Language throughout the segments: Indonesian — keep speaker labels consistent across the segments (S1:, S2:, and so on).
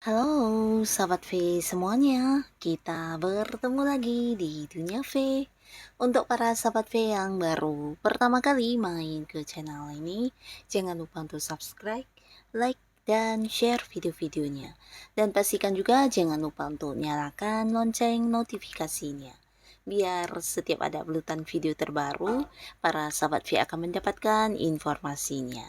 S1: Halo, sahabat V semuanya. Kita bertemu lagi di Dunia V. Untuk para sahabat V yang baru pertama kali main ke channel ini, jangan lupa untuk subscribe, like, dan share video-videonya. Dan pastikan juga jangan lupa untuk nyalakan lonceng notifikasinya. Biar setiap ada uploadan video terbaru, para sahabat V akan mendapatkan informasinya.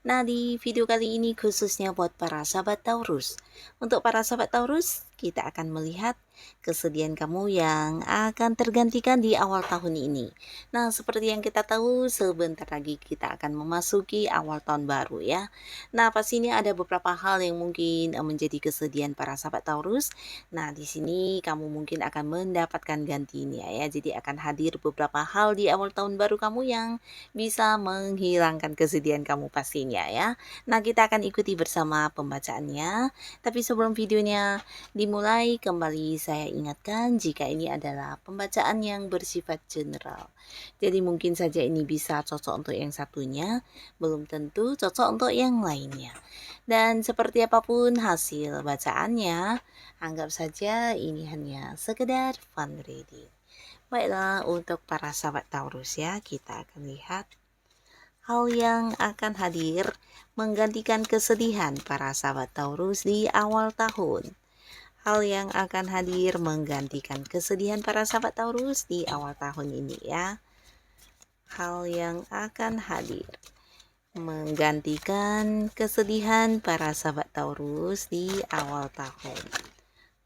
S1: Nah, di video kali ini khususnya buat para sahabat Taurus. Untuk para sahabat Taurus, kita akan melihat kesedihan kamu yang akan tergantikan di awal tahun ini. Nah, seperti yang kita tahu, sebentar lagi kita akan memasuki awal tahun baru ya. Nah, pastinya ada beberapa hal yang mungkin menjadi kesedihan para sahabat Taurus. Nah, di sini kamu mungkin akan mendapatkan gantinya ya. Jadi akan hadir beberapa hal di awal tahun baru kamu yang bisa menghilangkan kesedihan kamu pastinya ya. Nah, kita akan ikuti bersama pembacaannya. Tapi sebelum videonya dimulai, kembali saya ingatkan jika ini adalah pembacaan yang bersifat general. Jadi mungkin saja ini bisa cocok untuk yang satunya, belum tentu cocok untuk yang lainnya. Dan seperti apapun hasil bacaannya, anggap saja ini hanya sekedar fun reading. Baiklah, untuk para sahabat Taurus ya, kita akan lihat hal yang akan hadir menggantikan kesedihan para sahabat Taurus di awal tahun. Hal yang akan hadir menggantikan kesedihan para sahabat Taurus di awal tahun ini ya. Hal yang akan hadir menggantikan kesedihan para sahabat Taurus di awal tahun.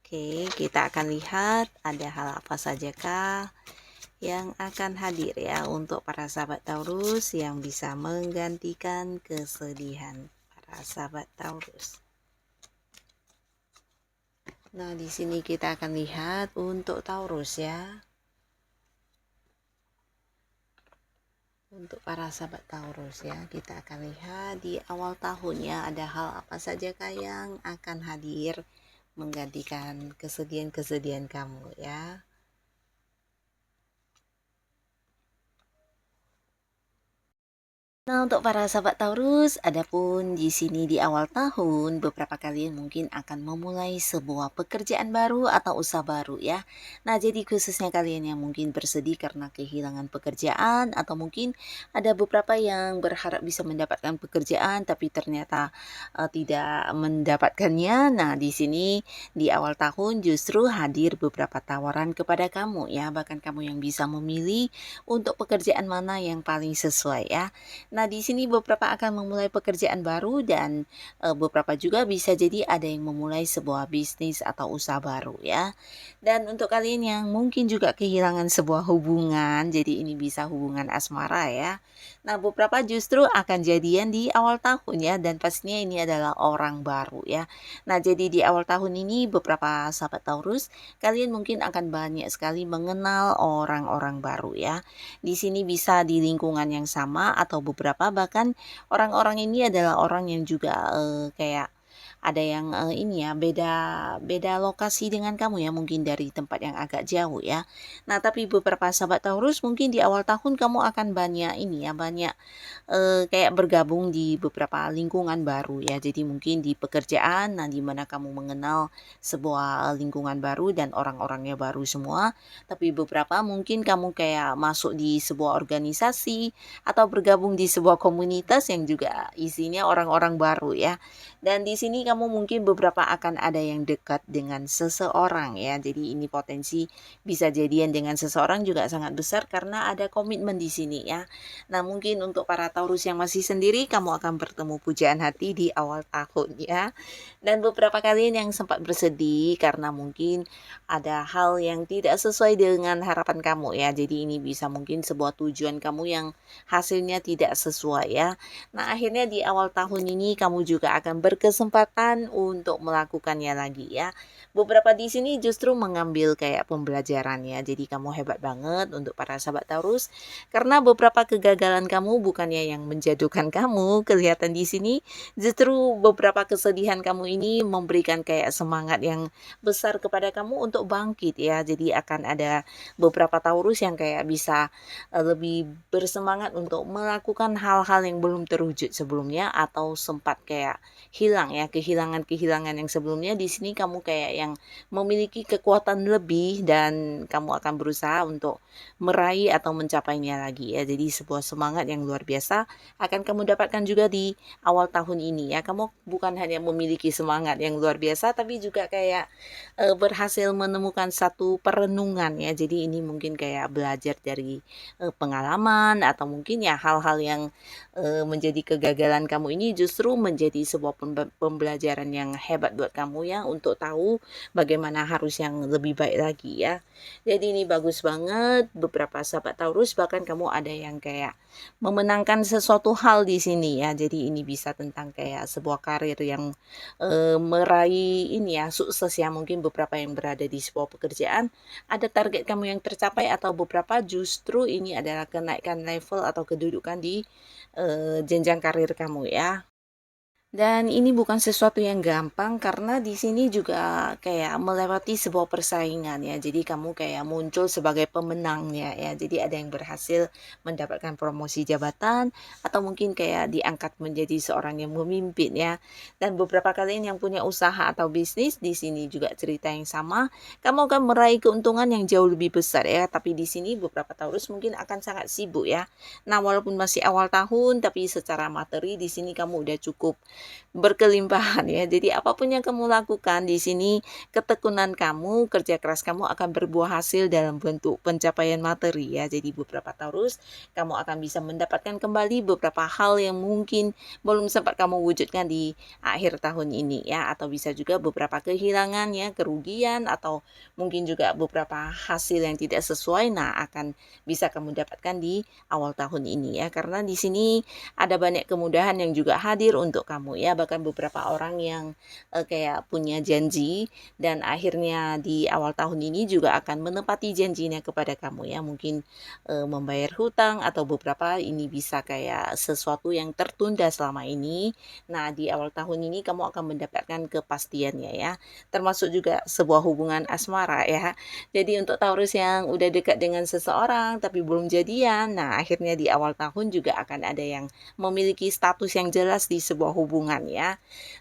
S1: Oke, kita akan lihat ada hal apa sajakah yang akan hadir ya untuk para sahabat Taurus yang bisa menggantikan kesedihan para sahabat Taurus. Nah, di sini kita akan lihat untuk Taurus ya. Untuk para sahabat Taurus ya, kita akan lihat di awal tahunnya ada hal apa sajakah yang akan hadir menggantikan kesedihan-kesedihan kamu ya. Nah, untuk para sahabat Taurus, adapun di sini di awal tahun, beberapa kalian mungkin akan memulai sebuah pekerjaan baru atau usaha baru ya. Nah, jadi khususnya kalian yang mungkin bersedih karena kehilangan pekerjaan atau mungkin ada beberapa yang berharap bisa mendapatkan pekerjaan tapi ternyata tidak mendapatkannya. Nah, di sini di awal tahun justru hadir beberapa tawaran kepada kamu ya, bahkan kamu yang bisa memilih untuk pekerjaan mana yang paling sesuai ya. Nah, di sini beberapa akan memulai pekerjaan baru dan beberapa juga bisa jadi ada yang memulai sebuah bisnis atau usaha baru ya. Dan untuk kalian yang mungkin juga kehilangan sebuah hubungan, jadi ini bisa hubungan asmara ya. Nah, beberapa justru akan jadian di awal tahun ya, dan pastinya ini adalah orang baru ya. Nah, jadi di awal tahun ini beberapa sahabat Taurus, kalian mungkin akan banyak sekali mengenal orang-orang baru ya. Di sini bisa di lingkungan yang sama atau beberapa bahkan orang-orang ini adalah orang yang juga kayak ada yang ini ya beda lokasi dengan kamu ya, mungkin dari tempat yang agak jauh ya. Nah, tapi beberapa sahabat Taurus mungkin di awal tahun kamu akan banyak ini ya, banyak kayak bergabung di beberapa lingkungan baru ya. Jadi mungkin di pekerjaan, nah di mana kamu mengenal sebuah lingkungan baru dan orang-orangnya baru semua. Tapi beberapa mungkin kamu kayak masuk di sebuah organisasi atau bergabung di sebuah komunitas yang juga isinya orang-orang baru ya. Dan di sini kamu mungkin beberapa akan ada yang dekat dengan seseorang ya. Jadi ini potensi bisa jadian dengan seseorang juga sangat besar karena ada komitmen di sini ya. Nah, mungkin untuk para Taurus yang masih sendiri, kamu akan bertemu pujaan hati di awal tahun ya. Dan beberapa kalian yang sempat bersedih karena mungkin ada hal yang tidak sesuai dengan harapan kamu ya. Jadi ini bisa mungkin sebuah tujuan kamu yang hasilnya tidak sesuai ya. Nah, akhirnya di awal tahun ini kamu juga akan berkesempatan kesempatan untuk melakukannya lagi ya. Beberapa di sini justru mengambil kayak pembelajaran ya. Jadi kamu hebat banget untuk para sahabat Taurus karena beberapa kegagalan kamu bukannya yang menjatuhkan kamu, kelihatan di sini justru beberapa kesedihan kamu ini memberikan kayak semangat yang besar kepada kamu untuk bangkit ya. Jadi akan ada beberapa Taurus yang kayak bisa lebih bersemangat untuk melakukan hal-hal yang belum terwujud sebelumnya atau sempat kayak hilang ya, kehilangan-kehilangan yang sebelumnya. Di sini kamu kayak yang memiliki kekuatan lebih dan kamu akan berusaha untuk meraih atau mencapainya lagi ya. Jadi sebuah semangat yang luar biasa akan kamu dapatkan juga di awal tahun ini ya. Kamu bukan hanya memiliki semangat yang luar biasa tapi juga kayak berhasil menemukan satu perenungan ya. Jadi ini mungkin kayak belajar dari pengalaman atau mungkin ya hal-hal yang menjadi kegagalan kamu ini justru menjadi sebuah pembelajaran yang hebat buat kamu ya untuk tahu bagaimana harus yang lebih baik lagi ya. Jadi ini bagus banget, beberapa sahabat Taurus bahkan kamu ada yang kayak memenangkan sesuatu hal di sini ya. Jadi ini bisa tentang kayak sebuah karir yang meraih ini ya sukses ya. Mungkin beberapa yang berada di sebuah pekerjaan ada target kamu yang tercapai atau beberapa justru ini adalah kenaikan level atau kedudukan di jenjang karir kamu ya. Dan ini bukan sesuatu yang gampang karena di sini juga kayak melewati sebuah persaingan ya. Jadi kamu kayak muncul sebagai pemenangnya ya. Jadi ada yang berhasil mendapatkan promosi jabatan atau mungkin kayak diangkat menjadi seorang yang memimpin ya. Dan beberapa kalian yang punya usaha atau bisnis di sini juga cerita yang sama. Kamu akan meraih keuntungan yang jauh lebih besar ya. Tapi di sini beberapa Taurus mungkin akan sangat sibuk ya. Nah, walaupun masih awal tahun tapi secara materi di sini kamu udah cukup berkelimpahan ya. Jadi apapun yang kamu lakukan di sini, ketekunan kamu, kerja keras kamu akan berbuah hasil dalam bentuk pencapaian materi ya. Jadi beberapa Taurus, kamu akan bisa mendapatkan kembali beberapa hal yang mungkin belum sempat kamu wujudkan di akhir tahun ini ya, atau bisa juga beberapa kehilangan ya, kerugian atau mungkin juga beberapa hasil yang tidak sesuai. Nah, akan bisa kamu dapatkan di awal tahun ini ya. Karena di sini ada banyak kemudahan yang juga hadir untuk kamu ya. Bahkan beberapa orang yang kayak punya janji dan akhirnya di awal tahun ini juga akan menepati janjinya kepada kamu ya. Mungkin membayar hutang atau beberapa ini bisa kayak sesuatu yang tertunda selama ini. Nah, di awal tahun ini kamu akan mendapatkan kepastiannya ya. Termasuk juga sebuah hubungan asmara ya. Jadi untuk Taurus yang udah dekat dengan seseorang tapi belum jadian, nah akhirnya di awal tahun juga akan ada yang memiliki status yang jelas di sebuah hubungan ya.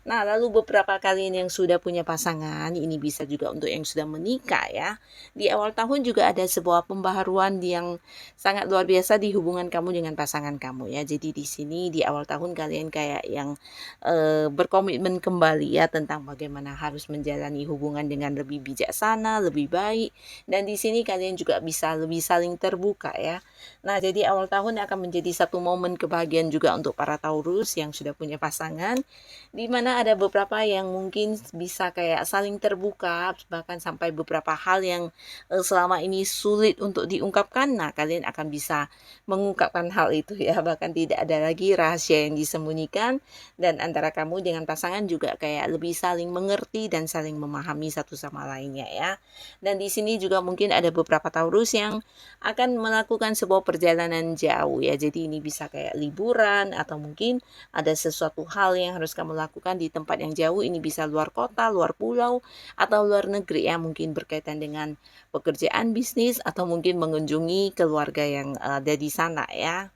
S1: Nah, lalu beberapa kalian yang sudah punya pasangan, ini bisa juga untuk yang sudah menikah ya. Di awal tahun juga ada sebuah pembaharuan yang sangat luar biasa di hubungan kamu dengan pasangan kamu ya. Jadi di sini di awal tahun kalian kayak yang berkomitmen kembali ya tentang bagaimana harus menjalani hubungan dengan lebih bijaksana, lebih baik. Dan di sini kalian juga bisa lebih saling terbuka ya. Nah, jadi awal tahun akan menjadi satu momen kebahagiaan juga untuk para Taurus yang sudah punya pasangan, di mana ada beberapa yang mungkin bisa kayak saling terbuka, bahkan sampai beberapa hal yang selama ini sulit untuk diungkapkan. Nah, kalian akan bisa mengungkapkan hal itu ya, bahkan tidak ada lagi rahasia yang disembunyikan, dan antara kamu dengan pasangan juga kayak lebih saling mengerti dan saling memahami satu sama lainnya ya. Dan di sini juga mungkin ada beberapa Taurus yang akan melakukan sebuah perjalanan jauh ya. Jadi ini bisa kayak liburan atau mungkin ada sesuatu hal yang harus kamu lakukan di tempat yang jauh. Ini bisa luar kota, luar pulau, atau luar negeri ya. Mungkin berkaitan dengan pekerjaan, bisnis, atau mungkin mengunjungi keluarga yang ada di sana ya.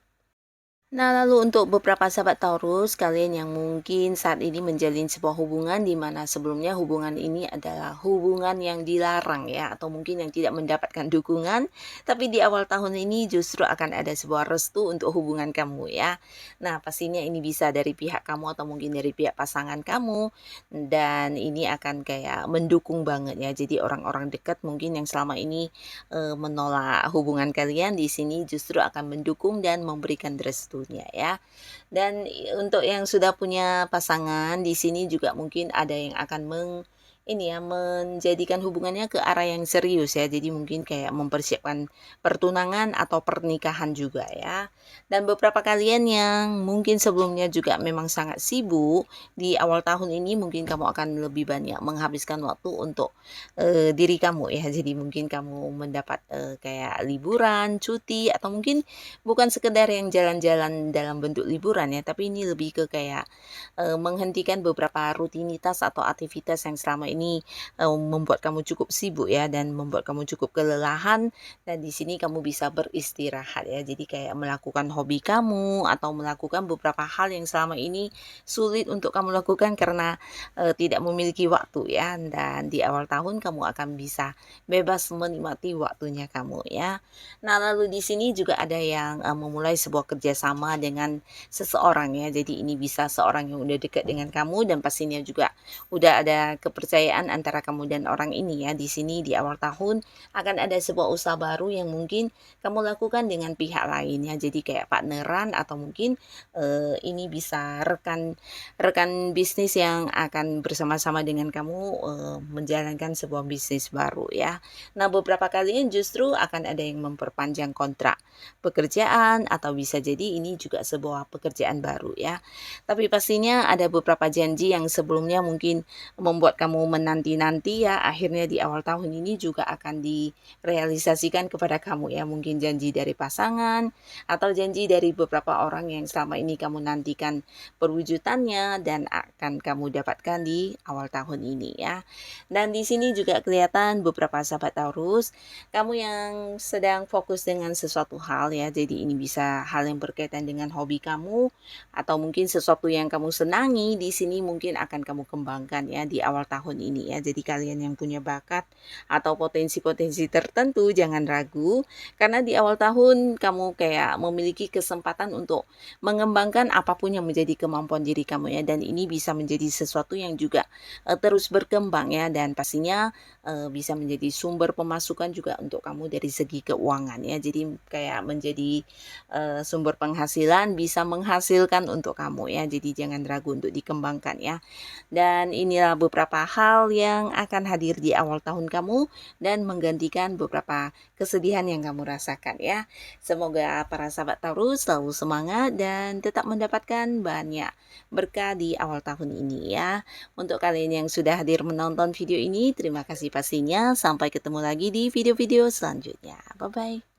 S1: Nah, lalu untuk beberapa sahabat Taurus, kalian yang mungkin saat ini menjalin sebuah hubungan di mana sebelumnya hubungan ini adalah hubungan yang dilarang ya, atau mungkin yang tidak mendapatkan dukungan, tapi di awal tahun ini justru akan ada sebuah restu untuk hubungan kamu ya. Nah, pastinya ini bisa dari pihak kamu atau mungkin dari pihak pasangan kamu, dan ini akan kayak mendukung banget ya. Jadi orang-orang dekat mungkin yang selama ini menolak hubungan kalian di sini justru akan mendukung dan memberikan restunya ya. Dan untuk yang sudah punya pasangan di sini juga mungkin ada yang akan ini ya, menjadikan hubungannya ke arah yang serius ya. Jadi mungkin kayak mempersiapkan pertunangan atau pernikahan juga ya. Dan beberapa kalian yang mungkin sebelumnya juga memang sangat sibuk, di awal tahun ini mungkin kamu akan lebih banyak menghabiskan waktu untuk diri kamu ya. Jadi mungkin kamu mendapat kayak liburan, cuti, atau mungkin bukan sekedar yang jalan-jalan dalam bentuk liburan ya, tapi ini lebih ke kayak menghentikan beberapa rutinitas atau aktivitas yang selama ini membuat kamu cukup sibuk ya dan membuat kamu cukup kelelahan, dan di sini kamu bisa beristirahat ya. Jadi kayak melakukan hobi kamu atau melakukan beberapa hal yang selama ini sulit untuk kamu lakukan karena tidak memiliki waktu ya. Dan di awal tahun kamu akan bisa bebas menikmati waktunya kamu ya. Nah, lalu di sini juga ada yang memulai sebuah kerjasama dengan seseorang ya. Jadi ini bisa seorang yang udah dekat dengan kamu, dan pastinya juga udah ada kepercayaan antara kamu dan orang ini ya. Di sini di awal tahun akan ada sebuah usaha baru yang mungkin kamu lakukan dengan pihak lain ya. Jadi kayak partneran atau mungkin ini bisa rekan rekan bisnis yang akan bersama-sama dengan kamu menjalankan sebuah bisnis baru ya. Nah, beberapa kalian justru akan ada yang memperpanjang kontrak pekerjaan, atau bisa jadi ini juga sebuah pekerjaan baru ya. Tapi pastinya ada beberapa janji yang sebelumnya mungkin membuat kamu menanti-nanti ya, akhirnya di awal tahun ini juga akan direalisasikan kepada kamu ya. Mungkin janji dari pasangan atau janji dari beberapa orang yang selama ini kamu nantikan perwujudannya dan akan kamu dapatkan di awal tahun ini ya. Dan di sini juga kelihatan beberapa sahabat Taurus, kamu yang sedang fokus dengan sesuatu hal ya. Jadi ini bisa hal yang berkaitan dengan hobi kamu atau mungkin sesuatu yang kamu senangi, di sini mungkin akan kamu kembangkan ya di awal tahun ini ya. Jadi kalian yang punya bakat atau potensi-potensi tertentu jangan ragu, karena di awal tahun kamu kayak memiliki kesempatan untuk mengembangkan apapun yang menjadi kemampuan diri kamu ya, dan ini bisa menjadi sesuatu yang juga terus berkembang ya, dan pastinya bisa menjadi sumber pemasukan juga untuk kamu dari segi keuangan ya. Jadi kayak menjadi sumber penghasilan, bisa menghasilkan untuk kamu ya. Jadi jangan ragu untuk dikembangkan ya. Dan inilah beberapa hal yang akan hadir di awal tahun kamu dan menggantikan beberapa kesedihan yang kamu rasakan ya. Semoga para sahabat Taurus selalu semangat dan tetap mendapatkan banyak berkah di awal tahun ini ya. Untuk kalian yang sudah hadir menonton video ini, terima kasih pastinya. Sampai ketemu lagi di video-video selanjutnya. Bye-bye.